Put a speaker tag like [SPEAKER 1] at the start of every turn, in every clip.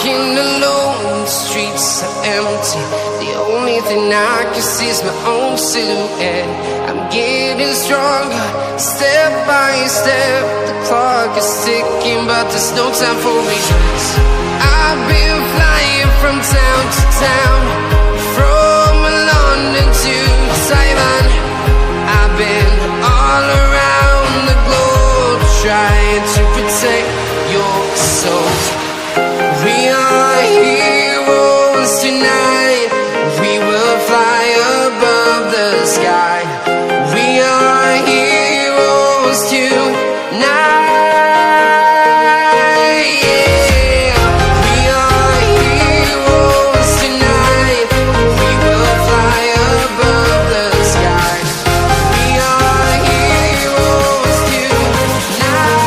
[SPEAKER 1] Walking alone, the streets are empty. The only thing I can see is my own silhouette. I'm getting stronger, step by step. The clock is ticking, but there's no time for regrets. I've been flying from town to town, from London to Taiwan. I've been all around the globe, trying to protect your soul. We are heroes tonight. We will fly above the sky. We are heroes tonight. Yeah. We are heroes tonight. We will fly above the sky. We are heroes tonight.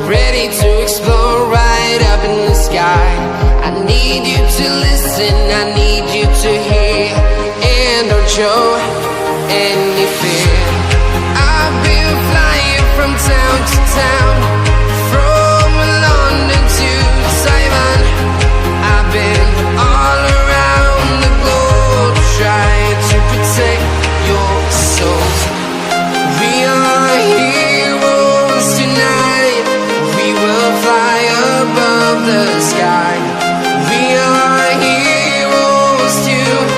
[SPEAKER 1] Ready to explore right up in the sky. I need you to listen, I need you to hear, and don't show any fear. I've been flying from town to town, from London to Taiwan. I've been all around the globe, trying to protect your soul. We are heroes tonight. We will fly above the sky. We are heroes tonight.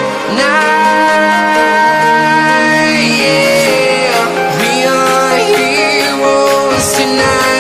[SPEAKER 1] Yeah, we are heroes tonight.